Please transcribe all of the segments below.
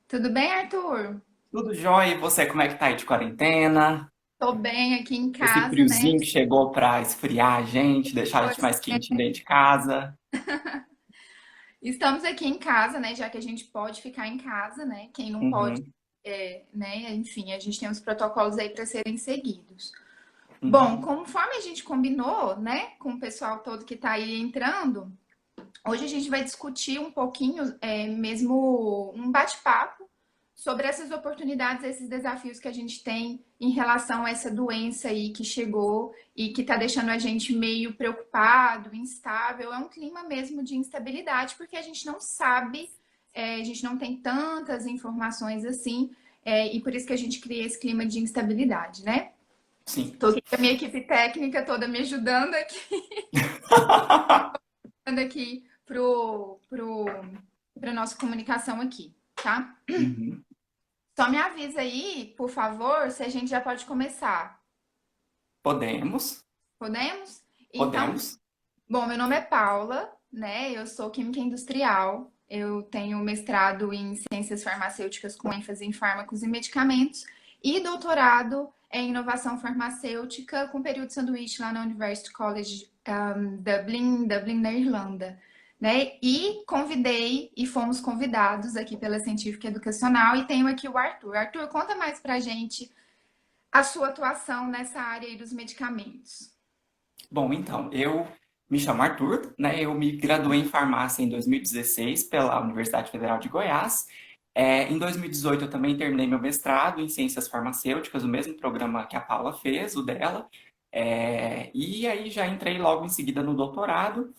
Tudo bem, Arthur? Tudo jóia, e você, como é que tá aí de quarentena? Tô bem aqui em Esse casa, né? friozinho que chegou pra esfriar a gente, deixar a gente Pois mais quentinho dentro de casa. estamos aqui em casa, né? Já que a gente pode ficar em casa, né? Quem não pode, Uhum, né? Enfim, a gente tem os protocolos aí para serem seguidos. Bom, uhum. conforme a gente combinou, né, com o pessoal todo que tá aí entrando, hoje a gente vai discutir um pouquinho, mesmo um bate-papo sobre essas oportunidades, esses desafios que a gente tem em relação a essa doença aí que chegou e que está deixando a gente meio preocupado, instável. É um clima mesmo de instabilidade, porque a gente não sabe, a gente não tem tantas informações assim, e por isso que a gente cria esse clima de instabilidade, né? Sim. Estou aqui com a minha equipe técnica toda me ajudando aqui para nossa comunicação aqui, tá? Uhum. Só me avisa aí, por favor, se a gente já pode começar. Podemos, Podemos? Então, podemos. bom, meu nome é Paula, né? Eu sou química industrial. Eu tenho mestrado em ciências farmacêuticas com ênfase em fármacos e medicamentos e doutorado em inovação farmacêutica com período de sanduíche lá na University College Dublin, na Irlanda. Né? E convidei e fomos convidados aqui pela Científica Educacional e tenho aqui o Arthur. Arthur, conta mais pra gente a sua atuação nessa área aí dos medicamentos. Bom, então, eu me chamo Arthur, né? Eu me graduei em farmácia em 2016 pela Universidade Federal de Goiás. Em 2018 eu também terminei meu mestrado em ciências farmacêuticas, o mesmo programa que a Paula fez, o dela. E aí já entrei logo em seguida no doutorado,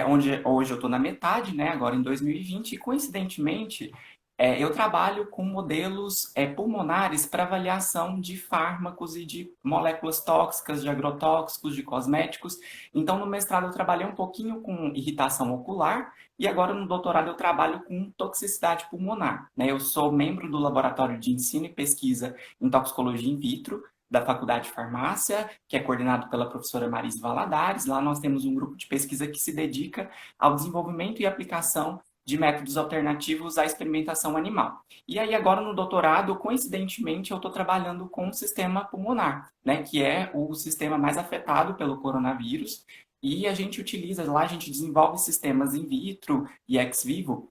onde hoje eu estou na metade, né? Agora em 2020, e coincidentemente eu trabalho com modelos pulmonares para avaliação de fármacos e de moléculas tóxicas, de agrotóxicos, de cosméticos. Então, no mestrado eu trabalhei um pouquinho com irritação ocular e agora no doutorado eu trabalho com toxicidade pulmonar, né? Eu sou membro do Laboratório de Ensino e Pesquisa em Toxicologia in Vitro da Faculdade de Farmácia, que é coordenado pela professora Marise Valadares. Lá nós temos um grupo de pesquisa que se dedica ao desenvolvimento e aplicação de métodos alternativos à experimentação animal. E aí agora no doutorado, coincidentemente, eu estou trabalhando com o sistema pulmonar, né, que é o sistema mais afetado pelo coronavírus. E a gente utiliza lá, a gente desenvolve sistemas in vitro e ex vivo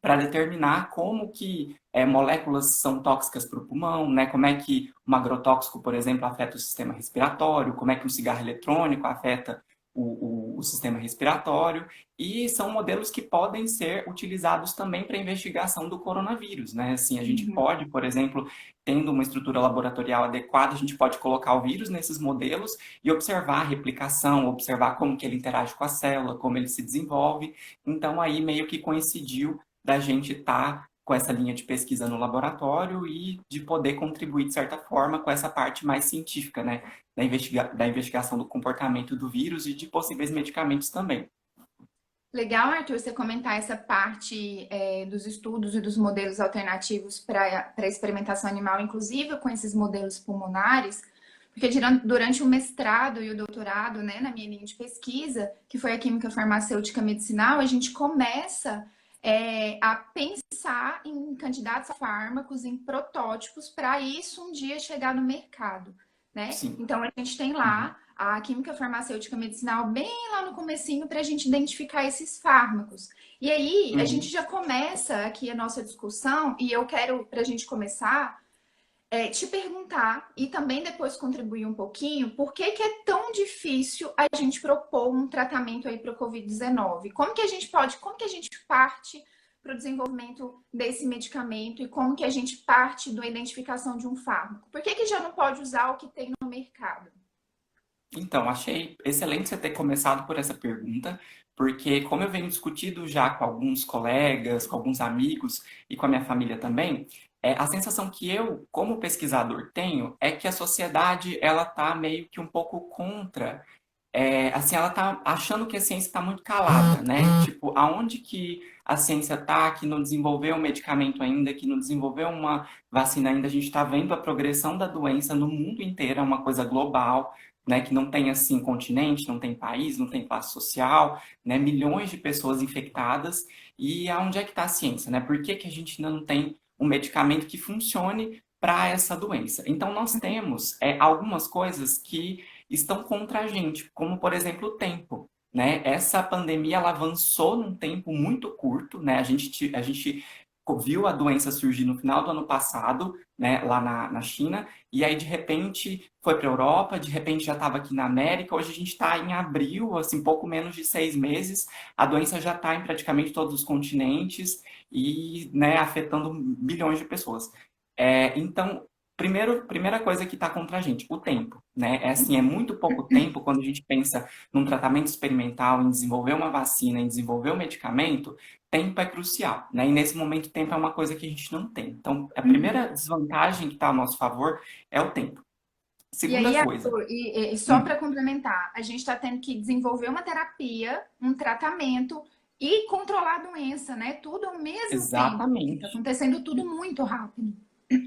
para determinar como que moléculas são tóxicas para o pulmão, né? Como é que um agrotóxico, por exemplo, afeta o sistema respiratório, como é que um cigarro eletrônico afeta o sistema respiratório, e são modelos que podem ser utilizados também para investigação do coronavírus, né? Assim, a gente Uhum. pode, por exemplo, tendo uma estrutura laboratorial adequada, a gente pode colocar o vírus nesses modelos e observar a replicação, observar como que ele interage com a célula, como ele se desenvolve. Então, aí meio que coincidiu da gente estar com essa linha de pesquisa no laboratório e de poder contribuir, de certa forma, com essa parte mais científica, né? Da investigação do comportamento do vírus e de possíveis medicamentos também. Legal, Arthur, você comentar essa parte dos estudos e dos modelos alternativos para experimentação animal, inclusive com esses modelos pulmonares, porque durante o mestrado e o doutorado, né, na minha linha de pesquisa, que foi a química farmacêutica medicinal, a gente começa a pensar em candidatos a fármacos, em protótipos, para isso um dia chegar no mercado, né? Sim. Então a gente tem Uhum. lá a química farmacêutica medicinal bem lá no comecinho para a gente identificar esses fármacos. E aí a gente Uhum. já começa aqui a nossa discussão e eu quero, para a gente começar, te perguntar e também depois contribuir um pouquinho por que, que é tão difícil a gente propor um tratamento aí para o Covid-19. Como que a gente parte para o desenvolvimento desse medicamento e como que a gente parte da identificação de um fármaco? Por que, que já não pode usar o que tem no mercado? Então, achei excelente você ter começado por essa pergunta, porque como eu venho discutindo já com alguns colegas, com alguns amigos e com a minha família também, a sensação que eu, como pesquisador, tenho é que a sociedade ela está meio que um pouco contra assim, ela tá achando que a ciência está muito calada, né? Tipo, aonde que a ciência tá, que não desenvolveu um medicamento ainda, que não desenvolveu uma vacina ainda, a gente está vendo a progressão da doença no mundo inteiro, é uma coisa global, né? Que não tem, assim, continente, não tem país, não tem classe social, né? Milhões de pessoas infectadas, e aonde é que está a ciência, né? Por que que a gente ainda não tem um medicamento que funcione para essa doença. Então, nós temos algumas coisas que estão contra a gente, como, por exemplo, o tempo. Né? Essa pandemia ela avançou num tempo muito curto, né? A gente viu a doença surgir no final do ano passado, né, lá na China, e aí de repente foi para a Europa, de repente já estava aqui na América, hoje a gente está em abril, assim, pouco menos de 6 meses, a doença já está em praticamente todos os continentes e, né, afetando bilhões de pessoas. Então, primeira coisa que está contra a gente, o tempo, né? É assim, é muito pouco tempo quando a gente pensa num tratamento experimental, em desenvolver uma vacina, em desenvolver um medicamento, tempo é crucial, né? E nesse momento, tempo é uma coisa que a gente não tem. Então, a Uhum. primeira desvantagem que está ao nosso favor é o tempo. E Segunda aí, coisa, Arthur, só para complementar, a gente está tendo que desenvolver uma terapia, um tratamento e controlar a doença, né? Tudo ao mesmo tempo. Está exatamente. acontecendo tudo muito rápido.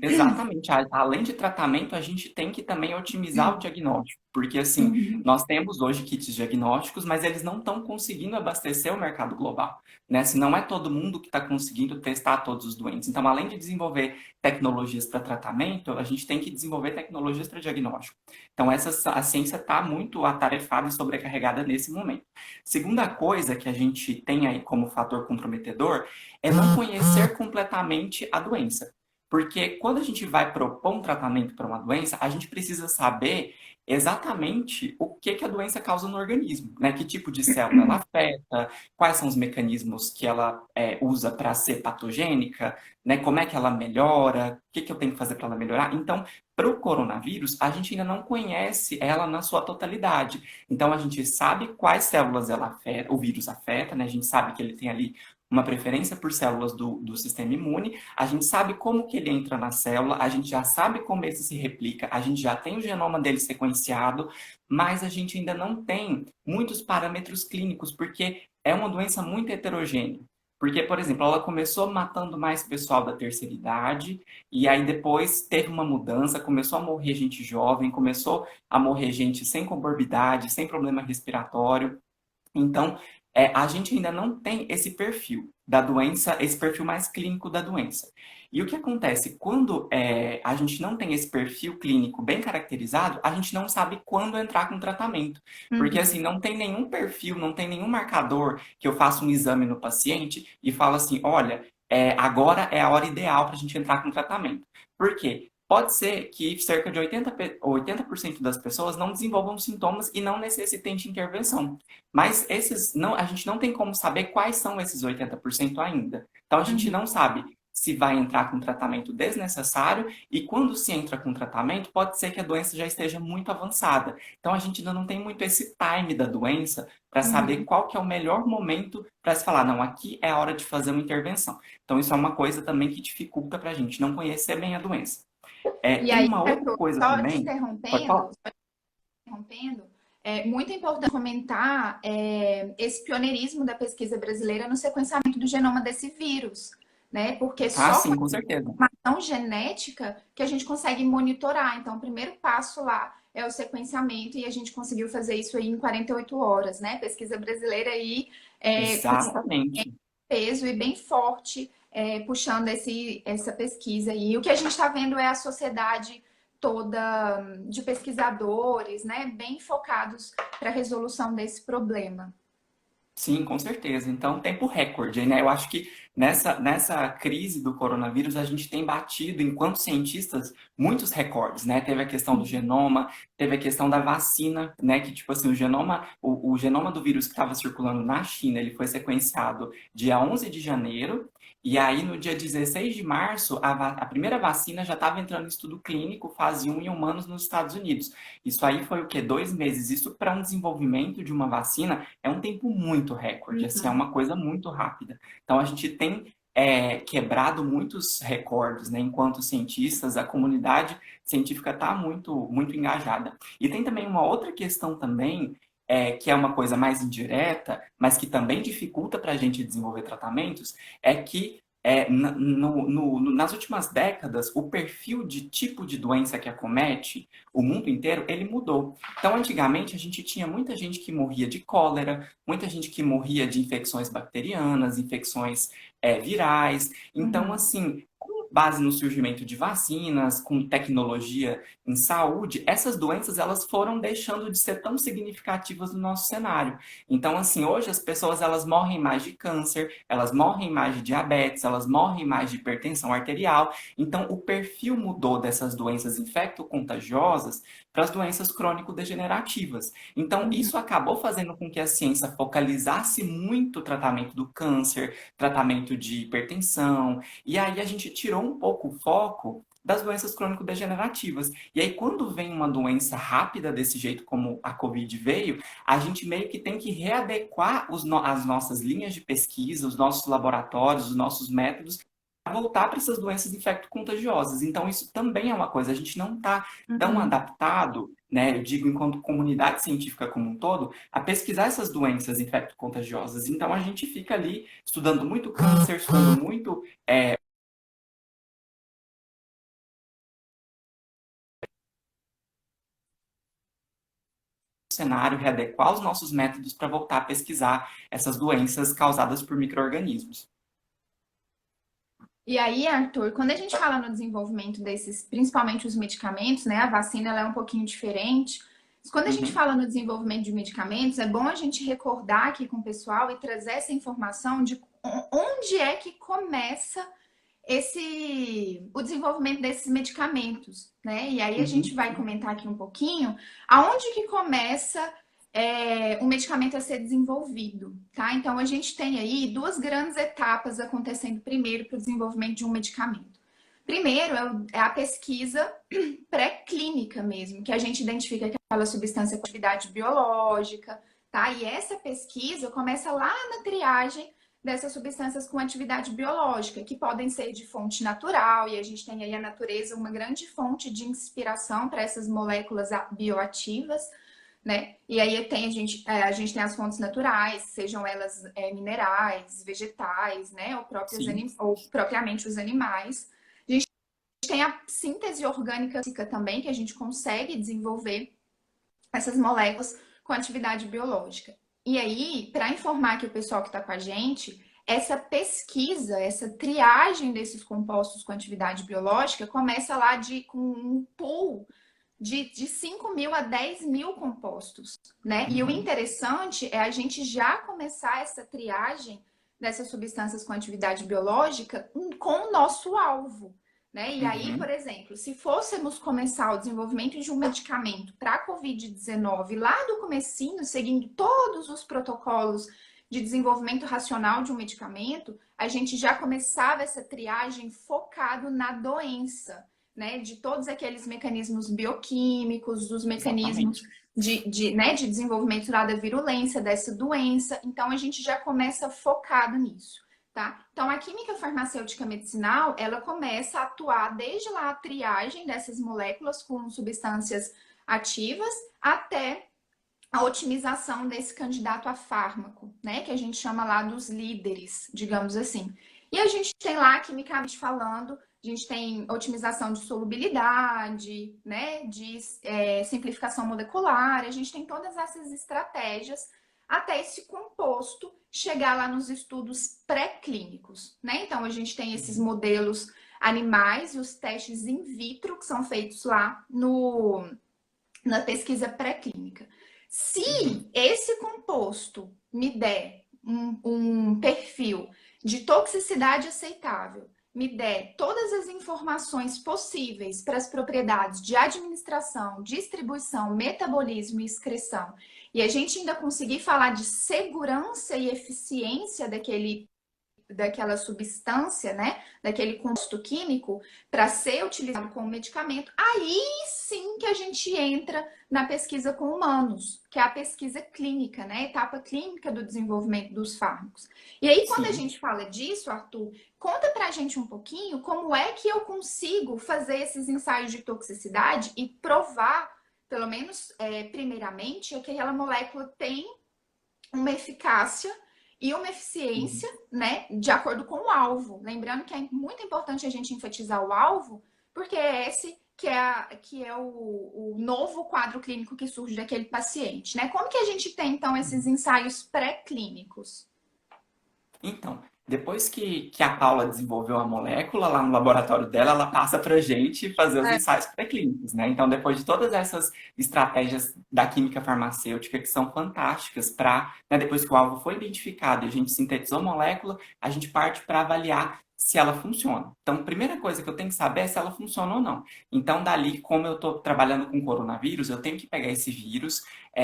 Exatamente. Além de tratamento, a gente tem que também otimizar o diagnóstico, porque assim, Uhum. nós temos hoje kits diagnósticos, mas eles não estão conseguindo abastecer o mercado global, né? Se não é todo mundo que está conseguindo testar todos os doentes. Então, além de desenvolver tecnologias para tratamento, a gente tem que desenvolver tecnologias para diagnóstico. Então, a ciência está muito atarefada e sobrecarregada nesse momento. Segunda coisa que a gente tem aí como fator comprometedor é não conhecer completamente a doença. Porque quando a gente vai propor um tratamento para uma doença, a gente precisa saber exatamente o que a doença causa no organismo, né? Que tipo de célula ela afeta, quais são os mecanismos que ela usa para ser patogênica, né? Como é que ela melhora, o que eu tenho que fazer para ela melhorar. Então, para o coronavírus, a gente ainda não conhece ela na sua totalidade. Então, a gente sabe quais células o vírus afeta, né? A gente sabe que ele tem ali uma preferência por células do sistema imune, a gente sabe como que ele entra na célula, a gente já sabe como esse se replica, a gente já tem o genoma dele sequenciado, mas a gente ainda não tem muitos parâmetros clínicos, porque é uma doença muito heterogênea. Porque, por exemplo, ela começou matando mais pessoal da terceira idade, e aí depois teve uma mudança, começou a morrer gente jovem, começou a morrer gente sem comorbidade, sem problema respiratório. Então, a gente ainda não tem esse perfil da doença, esse perfil mais clínico da doença. E o que acontece? Quando a gente não tem esse perfil clínico bem caracterizado, a gente não sabe quando entrar com tratamento. Porque, Uhum. assim, não tem nenhum perfil, não tem nenhum marcador que eu faça um exame no paciente e falo assim, olha, agora é a hora ideal para a gente entrar com tratamento. Por quê? Pode ser que cerca de 80% das pessoas não desenvolvam sintomas e não necessitem de intervenção. Mas a gente não tem como saber quais são esses 80% ainda. Então a gente Uhum. não sabe se vai entrar com tratamento desnecessário e quando se entra com tratamento, pode ser que a doença já esteja muito avançada. Então a gente ainda não tem muito esse time da doença para saber Uhum. qual que é o melhor momento para se falar, não, aqui é a hora de fazer uma intervenção. Então isso é uma coisa também que dificulta para a gente não conhecer bem a doença. E Tem aí, uma outra Arthur, coisa só te também, pode falar? interrompendo, é muito importante comentar esse pioneirismo da pesquisa brasileira no sequenciamento do genoma desse vírus, né? Porque Ah, só com sim, com certeza. a informação genética que a gente consegue monitorar. Então, o primeiro passo lá é o sequenciamento e a gente conseguiu fazer isso aí em 48 horas, né? Pesquisa brasileira aí com Exatamente. peso e bem forte, puxando essa pesquisa. E o que a gente está vendo é a sociedade toda de pesquisadores, né, bem focados para a resolução desse problema. Sim, com certeza. Então, tempo recorde, né? Eu acho que nessa crise do coronavírus, a gente tem batido, enquanto cientistas, muitos recordes, né? Teve a questão do genoma, teve a questão da vacina, né? Que, tipo assim, o genoma do vírus que estava circulando na China, ele foi sequenciado dia 11 de janeiro, e aí no dia 16 de março, a primeira vacina já estava entrando em estudo clínico, fase 1 em humanos nos Estados Unidos. Isso aí foi o quê? 2 meses. Isso para um desenvolvimento de uma vacina é um tempo muito recorde, assim, é Uhum. uma coisa muito rápida. Então, a gente tem quebrado muitos recordes, né? Enquanto cientistas, a comunidade científica está muito, muito engajada. E tem também uma outra questão também, que é uma coisa mais indireta, mas que também dificulta para a gente desenvolver tratamentos, é que nas últimas décadas, o perfil de tipo de doença que acomete o mundo inteiro, ele mudou. Então, antigamente, a gente tinha muita gente que morria de cólera, muita gente que morria de infecções bacterianas, infecções virais. Então, Uhum. assim, base no surgimento de vacinas, com tecnologia em saúde, essas doenças elas foram deixando de ser tão significativas no nosso cenário. Então, assim, hoje as pessoas elas morrem mais de câncer, elas morrem mais de diabetes, elas morrem mais de hipertensão arterial. Então, o perfil mudou dessas doenças infecto-contagiosas para as doenças crônico-degenerativas. Então, Uhum. isso acabou fazendo com que a ciência focalizasse muito o tratamento do câncer, tratamento de hipertensão, e aí a gente tirou um pouco o foco das doenças crônico-degenerativas. E aí, quando vem uma doença rápida desse jeito como a Covid veio, a gente meio que tem que readequar as nossas linhas de pesquisa, os nossos laboratórios, os nossos métodos, para voltar para essas doenças infecto-contagiosas. Então, isso também é uma coisa, a gente não está tão Uhum. adaptado, né, eu digo enquanto comunidade científica como um todo, a pesquisar essas doenças infecto-contagiosas. Então, a gente fica ali estudando muito câncer, estudando muito cenário, readequar os nossos métodos para voltar a pesquisar essas doenças causadas por micro-organismos. E aí, Arthur, quando a gente fala no desenvolvimento desses, principalmente os medicamentos, né? A vacina ela é um pouquinho diferente. Mas quando a gente Uhum, fala no desenvolvimento de medicamentos, é bom a gente recordar aqui com o pessoal e trazer essa informação de onde é que começa o desenvolvimento desses medicamentos, né? E aí a gente uhum, vai comentar aqui um pouquinho aonde que começa o medicamento a ser desenvolvido, tá? Então a gente tem aí duas grandes etapas acontecendo primeiro para o desenvolvimento de um medicamento. Primeiro é a pesquisa pré-clínica mesmo, que a gente identifica aquela substância com atividade biológica, tá? E essa pesquisa começa lá na triagem dessas substâncias com atividade biológica, que podem ser de fonte natural, e a gente tem aí a natureza uma grande fonte de inspiração para essas moléculas bioativas, né? E aí a gente tem as fontes naturais, sejam elas minerais, vegetais, né? sim, Ou propriamente os animais. A gente tem a síntese orgânica também, que a gente consegue desenvolver essas moléculas com atividade biológica. E aí, para informar aqui o pessoal que está com a gente, essa pesquisa, essa triagem desses compostos com atividade biológica começa lá com um pool de 5 mil a 10 mil compostos, né? E o uhum, interessante é a gente já começar essa triagem dessas substâncias com atividade biológica com o nosso alvo, né? E aí, por uhum, exemplo, se fôssemos começar o desenvolvimento de um medicamento para a Covid-19 lá do comecinho, seguindo todos os protocolos de desenvolvimento racional de um medicamento, a gente já começava essa triagem focado na doença, né? De todos aqueles mecanismos bioquímicos, dos mecanismos exatamente. de desenvolvimento lá da virulência dessa doença. Então, a gente já começa focado nisso. Tá? Então, a química farmacêutica medicinal, ela começa a atuar desde lá a triagem dessas moléculas com substâncias ativas até a otimização desse candidato a fármaco, né? Que a gente chama lá dos líderes, digamos assim. E a gente tem lá, quimicamente falando, a gente tem otimização de solubilidade, né? De simplificação molecular, a gente tem todas essas estratégias até esse composto chegar lá nos estudos pré-clínicos, né? Então a gente tem esses Uhum, modelos animais e os testes in vitro que são feitos lá no, na pesquisa pré-clínica. uhum, Se esse composto me der um perfil de toxicidade aceitável, me der todas as informações possíveis para as propriedades de administração, distribuição, metabolismo e excreção, e a gente ainda conseguir falar de segurança e eficiência daquela substância, né, daquele composto químico para ser utilizado como medicamento, aí sim que a gente entra na pesquisa com humanos, que é a pesquisa clínica, né, a etapa clínica do desenvolvimento dos fármacos. E aí quando a sim. gente fala disso, Arthur, conta pra gente um pouquinho como é que eu consigo fazer esses ensaios de toxicidade e provar, pelo menos primeiramente, que aquela molécula tem uma eficácia e uma eficiência, Uhum. né, de acordo com o alvo. Lembrando que é muito importante a gente enfatizar o alvo, porque é esse que é o novo quadro clínico que surge daquele paciente, né? Como que a gente tem, então, esses ensaios pré-clínicos? Então, Depois que a Paula desenvolveu a molécula lá no laboratório dela, ela passa para a gente fazer os É. ensaios pré-clínicos, né? Então, depois de todas essas estratégias da química farmacêutica que são fantásticas para, né, depois que o alvo foi identificado e a gente sintetizou a molécula, a gente parte para avaliar se ela funciona. Então, a primeira coisa que eu tenho que saber é se ela funciona ou não. Então, dali, como eu estou trabalhando com coronavírus, eu tenho que pegar esse vírus,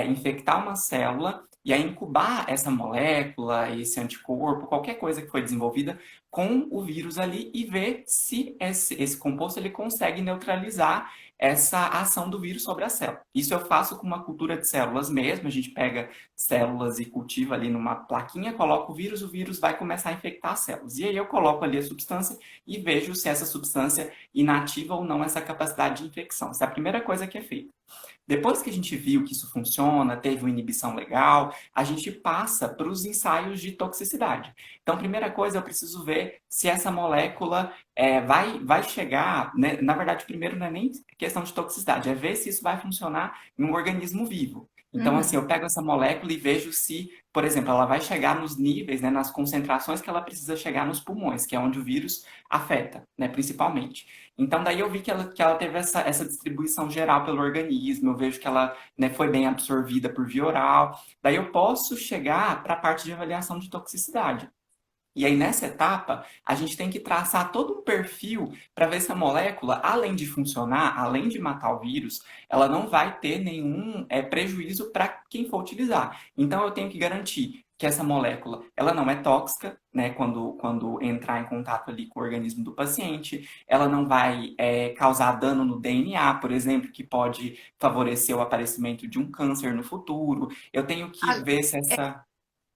infectar uma célula e aí incubar essa molécula, esse anticorpo, qualquer coisa que foi desenvolvida com o vírus ali e ver se esse composto ele consegue neutralizar essa ação do vírus sobre a célula. Isso eu faço com uma cultura de células mesmo, a gente pega células e cultiva ali numa plaquinha, coloca o vírus vai começar a infectar as células. E aí eu coloco ali a substância e vejo se essa substância inativa ou não essa capacidade de infecção. Essa é a primeira coisa que é feita. Depois que a gente viu que isso funciona, teve uma inibição legal, a gente passa para os ensaios de toxicidade. Então, primeira coisa, eu preciso ver se essa molécula vai chegar, né? Na verdade, primeiro não é nem questão de toxicidade, é ver se isso vai funcionar em um organismo vivo. Então, assim, Uhum. eu pego essa molécula e vejo se, por exemplo, ela vai chegar nos níveis, né, nas concentrações que ela precisa chegar nos pulmões, que é onde o vírus afeta, né, principalmente. Então, daí eu vi que ela teve essa distribuição geral pelo organismo, eu vejo que ela, né, foi bem absorvida por via oral. Daí eu posso chegar para a parte de avaliação de toxicidade. E aí, nessa etapa, a gente tem que traçar todo um perfil para ver se a molécula, além de funcionar, além de matar o vírus, ela não vai ter nenhum prejuízo para quem for utilizar. Então, eu tenho que garantir que essa molécula, ela não é tóxica, né, quando entrar em contato ali com o organismo do paciente, ela não vai causar dano no DNA, por exemplo, que pode favorecer o aparecimento de um câncer no futuro. Eu tenho que A- ver se essa...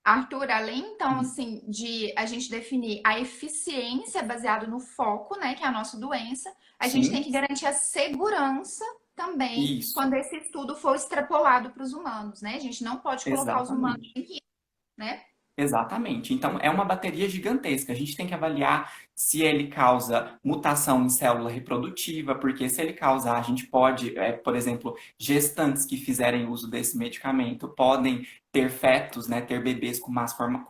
Arthur, além então assim de a gente definir a eficiência baseado no foco, né, que é a nossa doença, a gente tem Sim, que garantir a segurança também isso. quando esse estudo for extrapolado para os humanos, né? A gente não pode colocar os humanos Exatamente. em risco, né? Exatamente. Então, é uma bateria gigantesca. A gente tem que avaliar se ele causa mutação em célula reprodutiva, porque se ele causar, a gente pode, por exemplo, gestantes que fizerem uso desse medicamento podem ter fetos, né, ter bebês com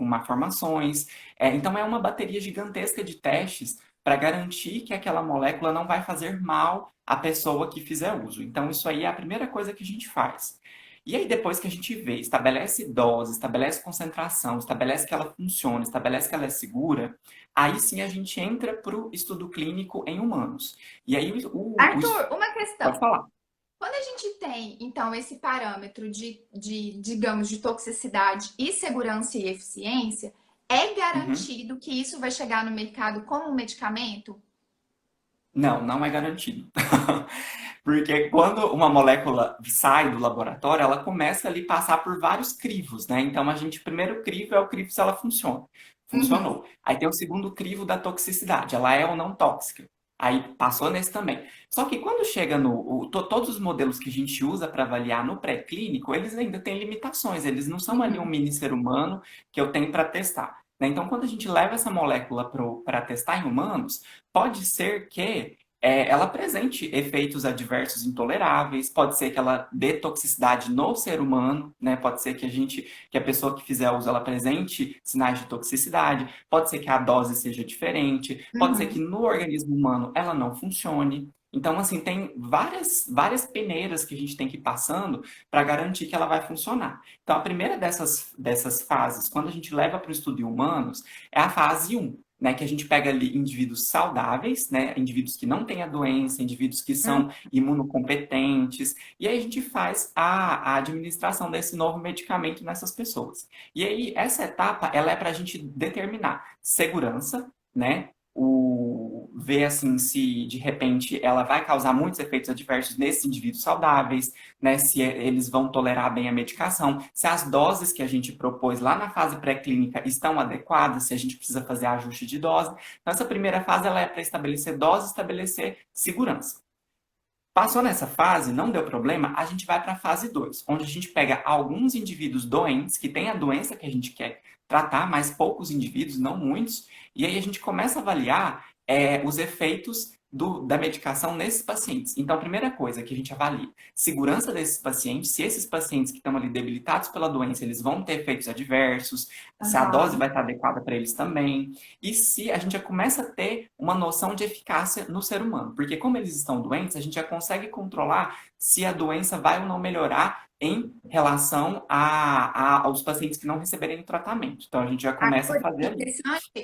malformações. Então, é uma bateria gigantesca de testes para garantir que aquela molécula não vai fazer mal à pessoa que fizer uso. Então, isso aí é a primeira coisa que a gente faz. E aí, depois que a gente vê, estabelece dose, estabelece concentração, estabelece que ela funciona, estabelece que ela é segura, aí sim a gente entra para o estudo clínico em humanos. E aí, Arthur, uma pode questão. falar. Quando a gente tem, então, esse parâmetro digamos, de toxicidade e segurança e eficiência, é Uhum. garantido que isso vai chegar no mercado como um medicamento? Não, não é garantido. Porque quando uma molécula sai do laboratório, ela começa ali a passar por vários crivos, né? Então, o primeiro crivo é o crivo se ela funciona. Uhum, Funcionou. Aí tem o segundo crivo da toxicidade, ela é ou não tóxica. Aí passou nesse também. Só que quando chega todos os modelos que a gente usa para avaliar no pré-clínico, eles ainda têm limitações, eles não são ali um uhum, mini ser humano que eu tenho para testar, né? Então, quando a gente leva essa molécula para testar em humanos, pode ser que ela apresente efeitos adversos intoleráveis, pode ser que ela dê toxicidade no ser humano, né? Pode ser que a pessoa que fizer uso ela apresente sinais de toxicidade, pode ser que a dose seja diferente, pode ser que uhum. no organismo humano ela não funcione. Então, assim, tem várias peneiras que a gente tem que ir passando para garantir que ela vai funcionar. Então, a primeira dessas fases, quando a gente leva para o estudo em humanos, é a fase um, né, que a gente pega ali indivíduos saudáveis, né, indivíduos que não têm a doença, indivíduos que Hum. são imunocompetentes, e aí a gente faz a administração desse novo medicamento nessas pessoas. E aí, essa etapa, ela é para a gente determinar segurança, né, ver assim se de repente ela vai causar muitos efeitos adversos nesses indivíduos saudáveis, né, se eles vão tolerar bem a medicação, se as doses que a gente propôs lá na fase pré-clínica estão adequadas, se a gente precisa fazer ajuste de dose. Então, essa primeira fase ela é para estabelecer dose, estabelecer segurança. Passou nessa fase, não deu problema, a gente vai para a fase 2, onde a gente pega alguns indivíduos doentes, que têm a doença que a gente quer tratar, mas poucos indivíduos, não muitos, e aí a gente começa a avaliar os efeitos da medicação nesses pacientes. Então, a primeira coisa que a gente avalia, segurança desses pacientes, se esses pacientes que estão ali debilitados pela doença, eles vão ter efeitos adversos, se a dose Aham. vai estar adequada para eles também, e se a gente já começa a ter uma noção de eficácia no ser humano. Porque como eles estão doentes, a gente já consegue controlar se a doença vai ou não melhorar em relação aos pacientes que não receberem o tratamento. Então, a gente já começa a Arthur, fazer ali.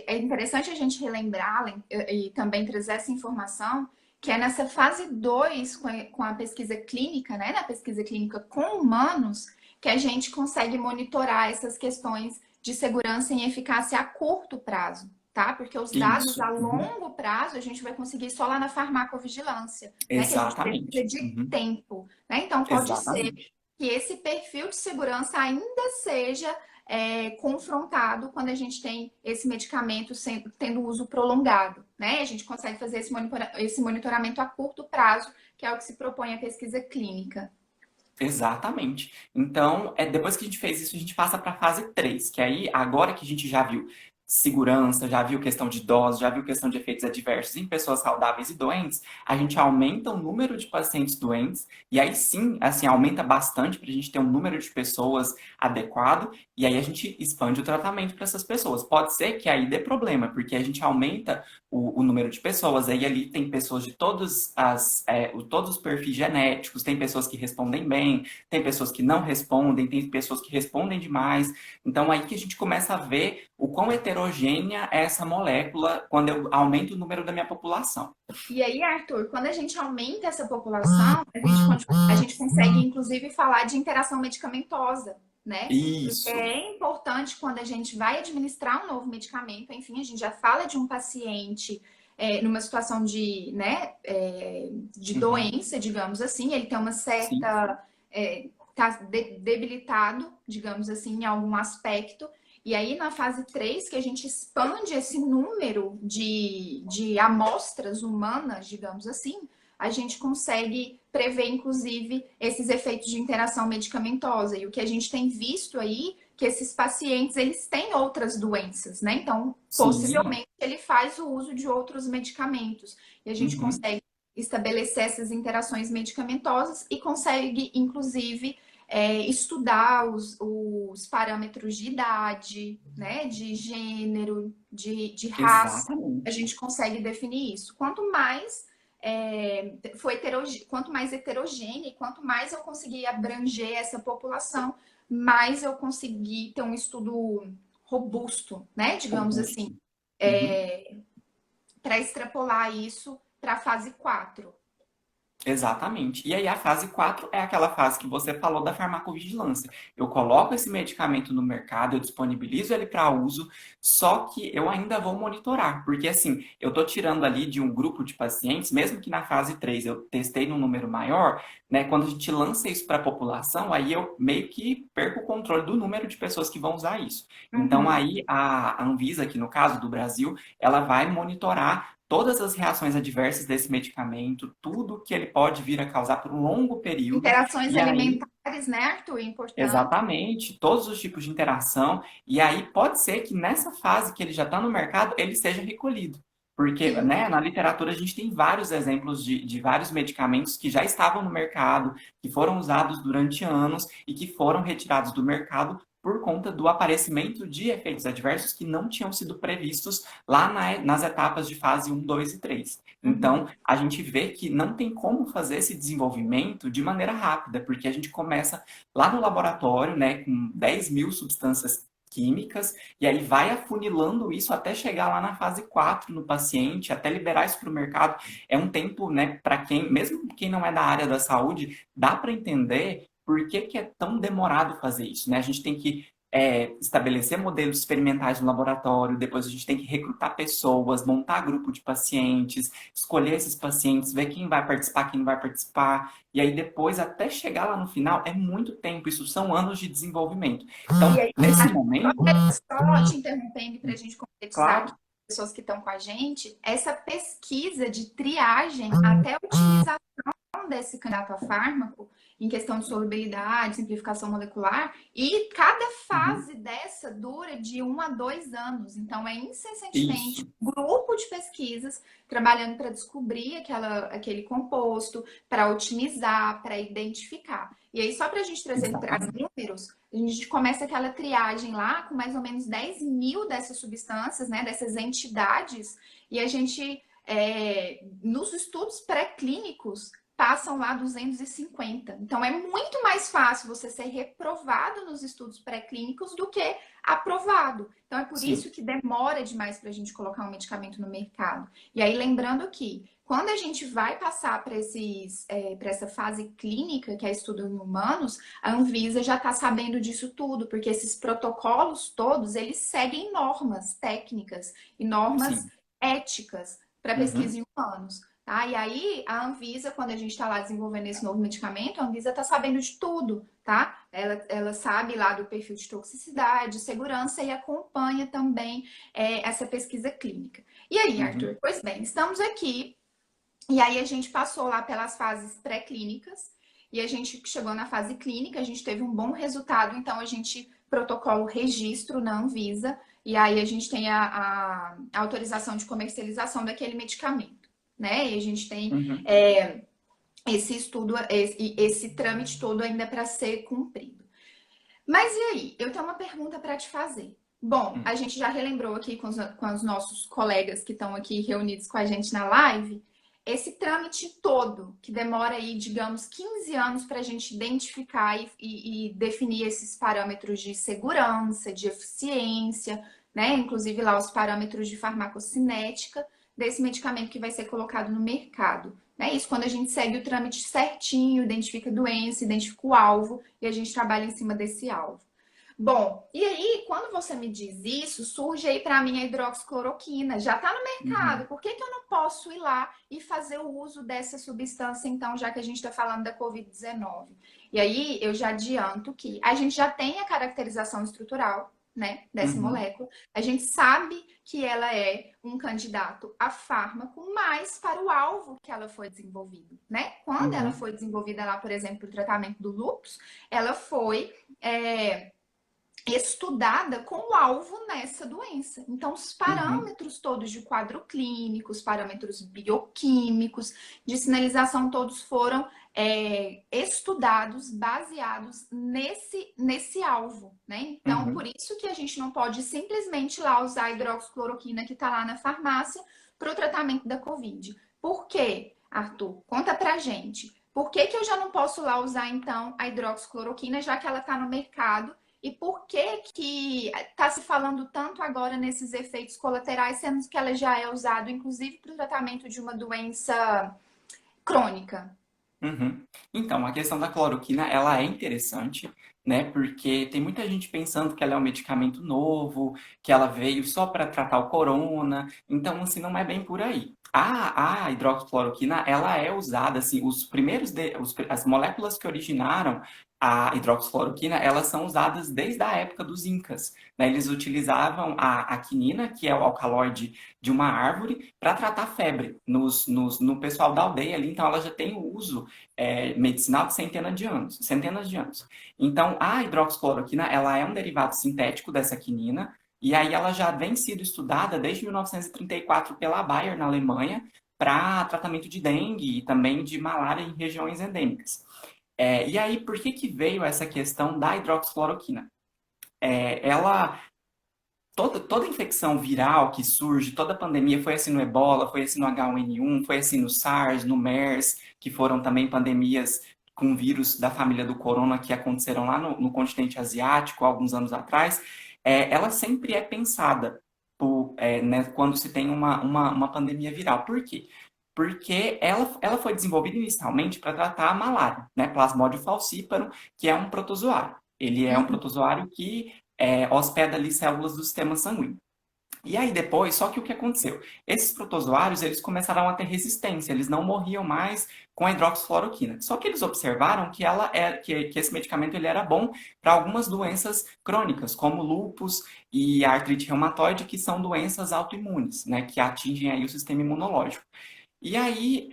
é interessante a gente relembrar e também trazer essa informação, que é nessa fase 2 com a pesquisa clínica, né, na pesquisa clínica com humanos, que a gente consegue monitorar essas questões de segurança e eficácia a curto prazo, tá? Porque os dados Isso. a Uhum. longo prazo a gente vai conseguir só lá na farmacovigilância, né, que a gente precisa Exatamente. de Uhum. tempo, né? Então pode ser Exatamente. que esse perfil de segurança ainda seja confrontado quando a gente tem esse medicamento tendo uso prolongado, né? A gente consegue fazer esse monitoramento a curto prazo, que é o que se propõe a pesquisa clínica. Exatamente. Então, depois que a gente fez isso, a gente passa para a fase 3, que aí, agora que a gente já viu segurança, já viu questão de dose, já viu questão de efeitos adversos em pessoas saudáveis e doentes, a gente aumenta o número de pacientes doentes, e aí sim, assim, aumenta bastante para a gente ter um número de pessoas adequado, e aí a gente expande o tratamento para essas pessoas. Pode ser que aí dê problema, porque a gente aumenta o número de pessoas, aí ali tem pessoas de todos os perfis genéticos, tem pessoas que respondem bem, tem pessoas que não respondem, tem pessoas que respondem demais. Então, aí que a gente começa a ver o quão heterogênea é essa molécula quando eu aumento o número da minha população. E aí, Arthur, quando a gente aumenta essa população, a gente consegue, inclusive, falar de interação medicamentosa, né? Porque Isso. é importante quando a gente vai administrar um novo medicamento, enfim, a gente já fala de um paciente numa situação de, né, de Uhum. doença, digamos assim, ele tem uma Sim. certa. Tá debilitado, digamos assim, em algum aspecto. E aí, na fase 3 que a gente expande esse número de amostras humanas, digamos assim, a gente consegue prever, inclusive, esses efeitos de interação medicamentosa. E o que a gente tem visto aí, que esses pacientes, eles têm outras doenças, né? Então, Sim. possivelmente, ele faz o uso de outros medicamentos. E a gente Uhum. consegue estabelecer essas interações medicamentosas e consegue, inclusive, estudar os parâmetros de idade, né, de gênero, de raça, a Exatamente. gente consegue definir isso. Quanto mais heterogêneo, quanto mais eu conseguir abranger essa população, mais eu consegui ter um estudo robusto, né, digamos assim, Robusto. Uhum. para extrapolar isso para a fase 4. Exatamente. E aí a fase 4 é aquela fase que você falou da farmacovigilância. Eu coloco esse medicamento no mercado, eu disponibilizo ele para uso, só que eu ainda vou monitorar, porque assim, eu estou tirando ali de um grupo de pacientes, mesmo que na fase 3 eu testei num número maior, né? Quando a gente lança isso para a população, aí eu meio que perco o controle do número de pessoas que vão usar isso. Então Uhum. aí a Anvisa, aqui no caso do Brasil, ela vai monitorar todas as reações adversas desse medicamento, tudo que ele pode vir a causar por um longo período, Interações e aí, alimentares, né, Arthur? Importante. exatamente, todos os tipos de interação, e aí pode ser que nessa fase que ele já está no mercado, ele seja recolhido. Porque, Sim. né, na literatura a gente tem vários exemplos de vários medicamentos que já estavam no mercado, que foram usados durante anos e que foram retirados do mercado por conta do aparecimento de efeitos adversos que não tinham sido previstos lá nas etapas de fase um, 2 e 3. Uhum. Então, a gente vê que não tem como fazer esse desenvolvimento de maneira rápida, porque a gente começa lá no laboratório, né, com 10 mil substâncias químicas, e aí vai afunilando isso até chegar lá na fase 4 no paciente, até liberar isso para o mercado. É um tempo, né, para quem, mesmo quem não é da área da saúde, dá para entender por que que é tão demorado fazer isso, né? A gente tem que estabelecer modelos experimentais no laboratório, depois a gente tem que recrutar pessoas, montar grupo de pacientes, escolher esses pacientes, ver quem vai participar, quem não vai participar, e aí depois, até chegar lá no final, é muito tempo, isso são anos de desenvolvimento. E Então, aí, nesse momento, só te interrompendo para a gente concretizar aqui, claro, pessoas que estão com a gente, essa pesquisa de triagem até a utilização desse candidato a fármaco, em questão de solubilidade, simplificação molecular, e cada Uhum. fase dessa dura de 1 a 2 anos. Então, é incessantemente Isso. um grupo de pesquisas trabalhando para descobrir aquele composto, para otimizar, para identificar. E aí, só para a gente trazer para Exatamente. números, a gente começa aquela triagem lá com mais ou menos 10 mil dessas substâncias, né, dessas entidades, e a gente, nos estudos pré-clínicos, passam lá 250. Então, é muito mais fácil você ser reprovado nos estudos pré-clínicos do que aprovado. Então, é por Sim. isso que demora demais para a gente colocar um medicamento no mercado. E aí, lembrando que quando a gente vai passar para essa fase clínica, que é estudo em humanos, a Anvisa já está sabendo disso tudo, porque esses protocolos todos, eles seguem normas técnicas e normas Sim. éticas para pesquisa Uhum. em humanos. Tá? E aí, a Anvisa, quando a gente está lá desenvolvendo esse novo medicamento, a Anvisa está sabendo de tudo, tá? Ela sabe lá do perfil de toxicidade, segurança e acompanha também essa pesquisa clínica. E aí, Uhum. Arthur? Pois bem, estamos aqui e aí a gente passou lá pelas fases pré-clínicas e a gente chegou na fase clínica, a gente teve um bom resultado, então a gente protocolo registro na Anvisa e aí a gente tem a autorização de comercialização daquele medicamento, né? E a gente tem Uhum. esse estudo, esse trâmite todo ainda para ser cumprido. Mas e aí? Eu tenho uma pergunta para te fazer. Bom, Uhum. a gente já relembrou aqui com os nossos colegas que estão aqui reunidos com a gente na live, esse trâmite todo, que demora aí, digamos, 15 anos para a gente identificar e definir esses parâmetros de segurança, de eficiência, né? Inclusive lá os parâmetros de farmacocinética desse medicamento que vai ser colocado no mercado. É isso, quando a gente segue o trâmite certinho, identifica a doença, identifica o alvo e a gente trabalha em cima desse alvo. Bom, e aí, quando você me diz isso, surge aí para mim a hidroxicloroquina. Já está no mercado. Uhum. Por que eu não posso ir lá e fazer o uso dessa substância, então, já que a gente está falando da Covid-19? E aí, eu já adianto que a gente já tem a caracterização estrutural, né, dessa Uhum. molécula. A gente sabe que ela é um candidato a fármaco, mas para o alvo que ela foi desenvolvida, né? Quando ela Uhum. foi desenvolvida lá, por exemplo, para o tratamento do lúpus, ela foi estudada com o alvo nessa doença. Então, os Uhum. parâmetros todos de quadro clínico, os parâmetros bioquímicos, de sinalização, todos foram estudados, baseados nesse alvo, né? Então, por Uhum. isso que a gente não pode simplesmente lá usar a hidroxicloroquina que está lá na farmácia para o tratamento da Covid. Por quê, Arthur? Conta pra gente. Por que eu já não posso lá usar, então, a hidroxicloroquina, já que ela está no mercado e por que está se falando tanto agora nesses efeitos colaterais, sendo que ela já é usada, inclusive, para o tratamento de uma doença crônica? Uhum. Então, a questão da cloroquina, ela é interessante, né? Porque tem muita gente pensando que ela é um medicamento novo, que ela veio só para tratar o corona. Então, assim, não é bem por aí. A hidroxicloroquina, ela é usada, assim, as moléculas que originaram a hidroxicloroquina, elas são usadas desde a época dos Incas, né? Eles utilizavam a quinina, que é o alcaloide de uma árvore, para tratar febre no pessoal da aldeia ali. Então, ela já tem o uso medicinal de centenas de anos. Então, a hidroxicloroquina, ela é um derivado sintético dessa quinina, e aí ela já vem sido estudada desde 1934 pela Bayer, na Alemanha, para tratamento de dengue e também de malária em regiões endêmicas. E aí, por que veio essa questão da hidroxicloroquina? Ela toda infecção viral que surge, toda pandemia, foi assim no Ebola, foi assim no H1N1, foi assim no SARS, no MERS, que foram também pandemias com vírus da família do corona que aconteceram lá no continente asiático, alguns anos atrás. Ela sempre é pensada né, quando se tem uma pandemia viral. Por quê? Porque ela foi desenvolvida inicialmente para tratar a malária, né? Plasmodium falciparum, que é um protozoário. Ele é um Uhum. protozoário que hospeda ali células do sistema sanguíneo. E aí depois, só que o que aconteceu? Esses protozoários, eles começaram a ter resistência, eles não morriam mais com a hidroxicloroquina. Só que eles observaram que esse medicamento ele era bom para algumas doenças crônicas, como lúpus e artrite reumatoide, que são doenças autoimunes, né, que atingem aí o sistema imunológico. E aí,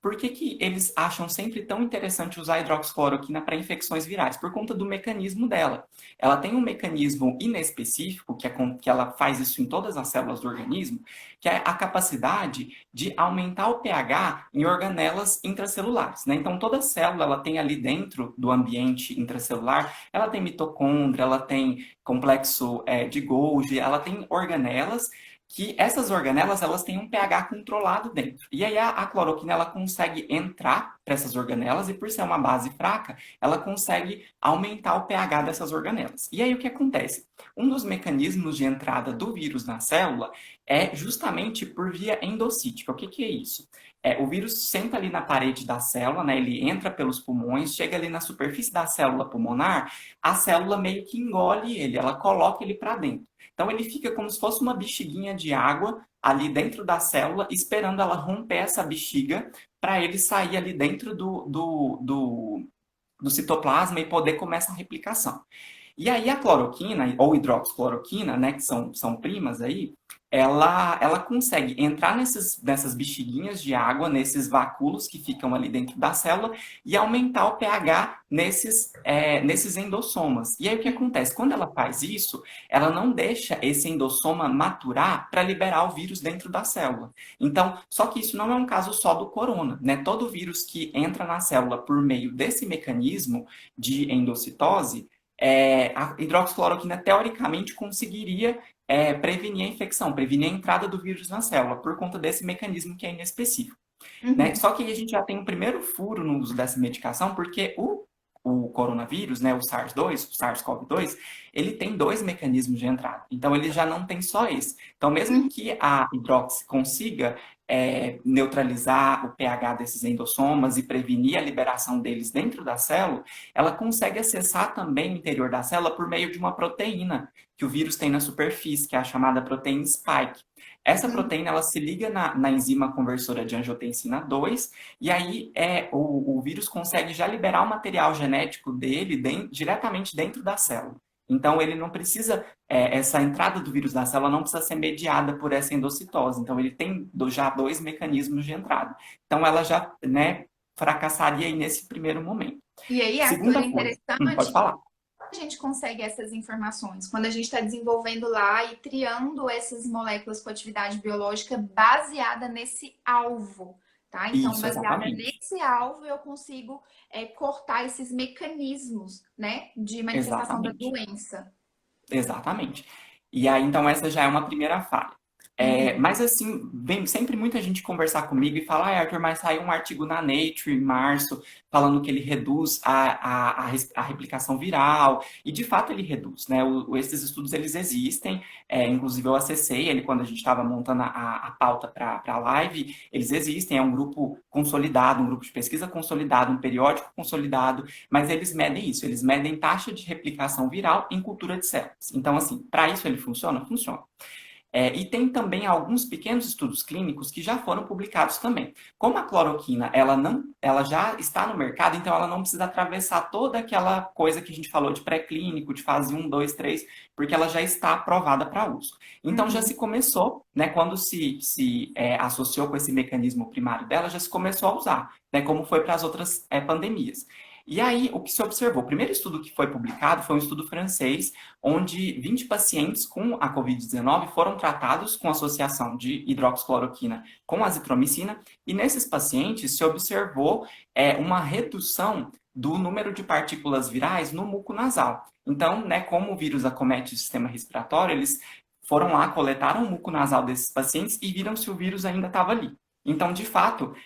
por que que eles acham sempre tão interessante usar a hidroxicloroquina para infecções virais? Por conta do mecanismo dela. Ela tem um mecanismo inespecífico, que ela faz isso em todas as células do organismo, que é a capacidade de aumentar o pH em organelas intracelulares, né? Então, toda célula ela tem ali dentro do ambiente intracelular, ela tem mitocôndria, ela tem complexo de Golgi, ela tem organelas que essas organelas elas têm um pH controlado dentro. E aí a cloroquina ela consegue entrar para essas organelas e por ser uma base fraca, ela consegue aumentar o pH dessas organelas. E aí o que acontece? Um dos mecanismos de entrada do vírus na célula é justamente por via endocítica. O que que é isso? O vírus senta ali na parede da célula, né? Ele entra pelos pulmões, chega ali na superfície da célula pulmonar, a célula meio que engole ele, ela coloca ele para dentro. Então ele fica como se fosse uma bexiguinha de água ali dentro da célula, esperando ela romper essa bexiga para ele sair ali dentro do citoplasma e poder começar a replicação. E aí a cloroquina, ou hidroxicloroquina, né, que são primas aí, ela consegue entrar nessas bexiguinhas de água, nesses vacúolos que ficam ali dentro da célula e aumentar o pH nesses endossomas. E aí o que acontece? Quando ela faz isso, ela não deixa esse endossoma maturar para liberar o vírus dentro da célula. Então, só que isso não é um caso só do corona, né? Todo vírus que entra na célula por meio desse mecanismo de endocitose, a hidroxicloroquina teoricamente conseguiria prevenir a infecção, prevenir a entrada do vírus na célula, por conta desse mecanismo que é inespecífico. Né? Só que aí a gente já tem um primeiro furo no uso dessa medicação, porque o coronavírus, né, o SARS-2, o SARS-CoV-2, ele tem dois mecanismos de entrada. Então, ele já não tem só esse. Então, mesmo que a hidroxi consiga neutralizar o pH desses endossomas e prevenir a liberação deles dentro da célula, ela consegue acessar também o interior da célula por meio de uma proteína que o vírus tem na superfície, que é a chamada proteína spike. Essa proteína ela se liga na enzima conversora de angiotensina 2 e aí o vírus consegue já liberar o material genético dele diretamente dentro da célula. Então, ele não precisa, essa entrada do vírus na célula não precisa ser mediada por essa endocitose. Então, ele tem já dois mecanismos de entrada. Então, ela já, né, fracassaria aí nesse primeiro momento. E aí, Arthur, Segunda é coisa. interessante Pode falar. a gente consegue essas informações quando a gente está desenvolvendo lá e triando essas moléculas com atividade biológica baseada nesse alvo, tá? Então, Isso, baseada exatamente. nesse alvo, eu consigo cortar esses mecanismos, né, de manifestação da Exatamente. doença. Exatamente. E aí, então, essa já é uma primeira falha. Mas, assim, vem sempre muita gente conversar comigo e falar, Arthur, mas saiu um artigo na Nature em março falando que ele reduz a replicação viral. E, de fato, ele reduz, né? Esses estudos, eles existem. Inclusive, eu acessei ele quando a gente estava montando a pauta para a live. Eles existem, é um grupo consolidado, um grupo de pesquisa consolidado, um periódico consolidado, mas eles medem isso. Eles medem taxa de replicação viral em cultura de células. Então, assim, para isso ele funciona? Funciona. E tem também alguns pequenos estudos clínicos que já foram publicados também. Como a cloroquina, ela já está no mercado, então ela não precisa atravessar toda aquela coisa que a gente falou de pré-clínico, de fase 1, 2, 3, porque ela já está aprovada para uso. Então já se começou, né, quando se associou com esse mecanismo primário dela, já se começou a usar, né, como foi para as outras pandemias. E aí, o que se observou? O primeiro estudo que foi publicado foi um estudo francês, onde 20 pacientes com a Covid-19 foram tratados com associação de hidroxicloroquina com azitromicina, e nesses pacientes se observou uma redução do número de partículas virais no muco nasal. Então, né, como o vírus acomete o sistema respiratório, eles foram lá, coletaram o muco nasal desses pacientes e viram se o vírus ainda estava ali. Então, de fato,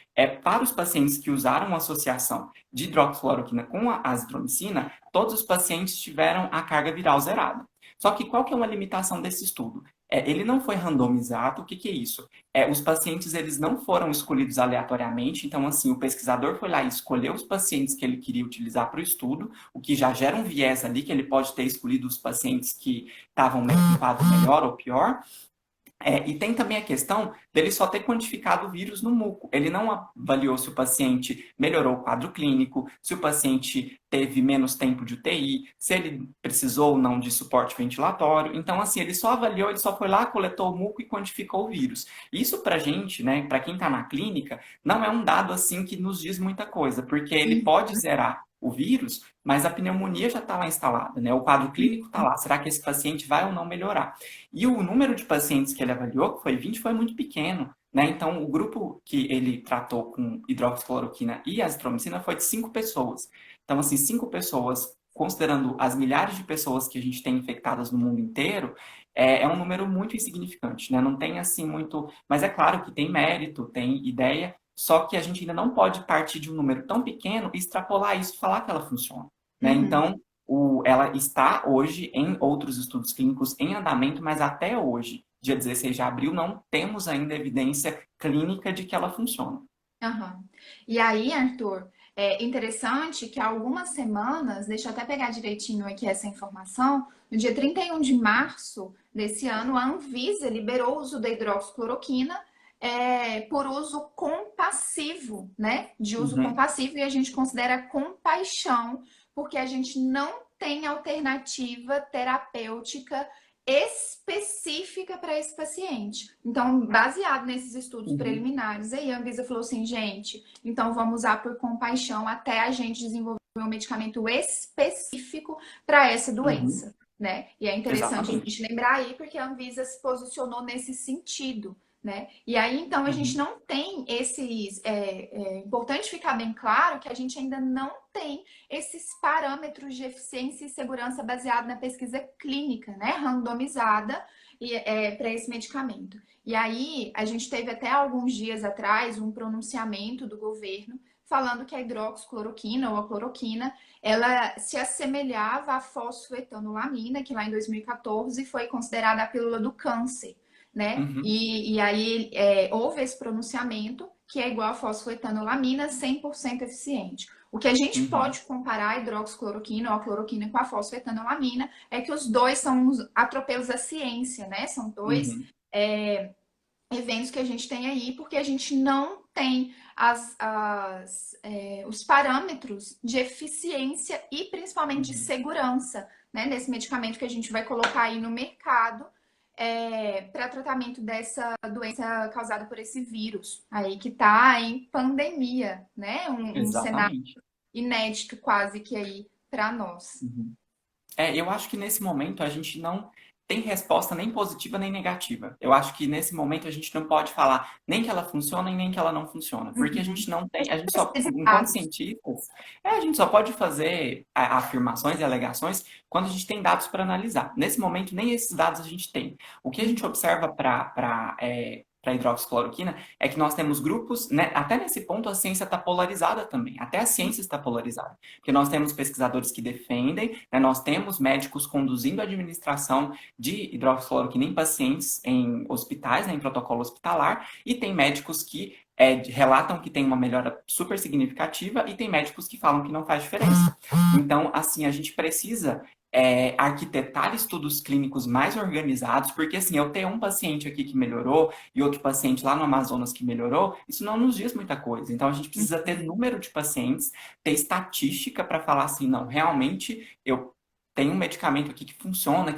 para os pacientes que usaram a associação de hidroxicloroquina com a azitromicina, todos os pacientes tiveram a carga viral zerada. Só que qual que é uma limitação desse estudo? Ele não foi randomizado. O que que é isso? Os pacientes eles não foram escolhidos aleatoriamente, então assim, o pesquisador foi lá e escolheu os pacientes que ele queria utilizar para o estudo, o que já gera um viés ali, que ele pode ter escolhido os pacientes que estavam em quadro melhor ou pior. E tem também a questão dele só ter quantificado o vírus no muco. Ele não avaliou se o paciente melhorou o quadro clínico, se o paciente teve menos tempo de UTI, se ele precisou ou não de suporte ventilatório. Então, assim, ele só avaliou, ele só foi lá, coletou o muco e quantificou o vírus. Isso pra gente, né, pra quem está na clínica, não é um dado assim que nos diz muita coisa, porque ele pode zerar o vírus, mas a pneumonia já está lá instalada, né? O quadro clínico está lá. Será que esse paciente vai ou não melhorar? E o número de pacientes que ele avaliou, que foi 20, foi muito pequeno, né? Então, o grupo que ele tratou com hidroxicloroquina e azitromicina foi de 5 pessoas. Então, assim, 5 pessoas, considerando as milhares de pessoas que a gente tem infectadas no mundo inteiro, é um número muito insignificante, né? Não tem, assim, muito... Mas é claro que tem mérito, tem ideia, só que a gente ainda não pode partir de um número tão pequeno e extrapolar isso e falar que ela funciona, né? Uhum. Então, ela está hoje em outros estudos clínicos em andamento, mas até hoje, dia 16 de abril, não temos ainda evidência clínica de que ela funciona. Aham. E aí, Arthur, é interessante que há algumas semanas, deixa eu até pegar direitinho aqui essa informação, no dia 31 de março desse ano, a Anvisa liberou o uso da hidroxicloroquina por uso compassivo, né? De uso Uhum, compassivo, e a gente considera compaixão, porque a gente não tem alternativa terapêutica específica para esse paciente. Então, baseado nesses estudos uhum, preliminares, aí a Anvisa falou assim, gente, então vamos usar por compaixão até a gente desenvolver um medicamento específico para essa uhum, doença, né? E é interessante a exatamente. gente lembrar aí porque a Anvisa se posicionou nesse sentido. Né? E aí, então, a gente Uhum, não tem esses. É importante ficar bem claro que a gente ainda não tem esses parâmetros de eficiência e segurança baseado na pesquisa clínica, né, randomizada para esse medicamento. E aí, a gente teve até alguns dias atrás um pronunciamento do governo falando que a hidroxicloroquina ou a cloroquina, ela se assemelhava à fosfetanolamina, que lá em 2014 foi considerada a pílula do câncer, né? uhum, E aí houve esse pronunciamento que é igual a fosfetanolamina, 100% eficiente. O que a gente uhum, pode comparar a hidroxicloroquina ou a cloroquina com a fosfetanolamina é que os dois são os atropelos à ciência, né? São dois uhum, eventos que a gente tem aí, porque a gente não tem os parâmetros de eficiência e principalmente de uhum. segurança, né, nesse medicamento que a gente vai colocar aí no mercado para tratamento dessa doença causada por esse vírus aí que está em pandemia, né? Um cenário Exatamente. inédito quase que aí para nós. Uhum. Eu acho que nesse momento a gente não tem resposta nem positiva nem negativa. Eu acho que nesse momento a gente não pode falar nem que ela funciona e nem que ela não funciona, porque a gente Uhum. não A tem, a gente gente só, precisa de enquanto dados. cientistas, a gente só pode fazer afirmações e alegações quando a gente tem dados para analisar. Nesse momento, nem esses dados a gente tem. O que a gente observa para hidroxicloroquina é que nós temos grupos, né, até nesse ponto a ciência está polarizada também, até a ciência está polarizada, porque nós temos pesquisadores que defendem, né, nós temos médicos conduzindo a administração de hidroxicloroquina em pacientes em hospitais, né, em protocolo hospitalar, e tem médicos que relatam que tem uma melhora super significativa e tem médicos que falam que não faz diferença. Então, assim, a gente precisa arquitetar estudos clínicos mais organizados, porque assim, eu ter um paciente aqui que melhorou e outro paciente lá no Amazonas que melhorou, isso não nos diz muita coisa. Então, a gente precisa ter número de pacientes, ter estatística para falar assim, não, realmente eu tenho um medicamento aqui que funciona.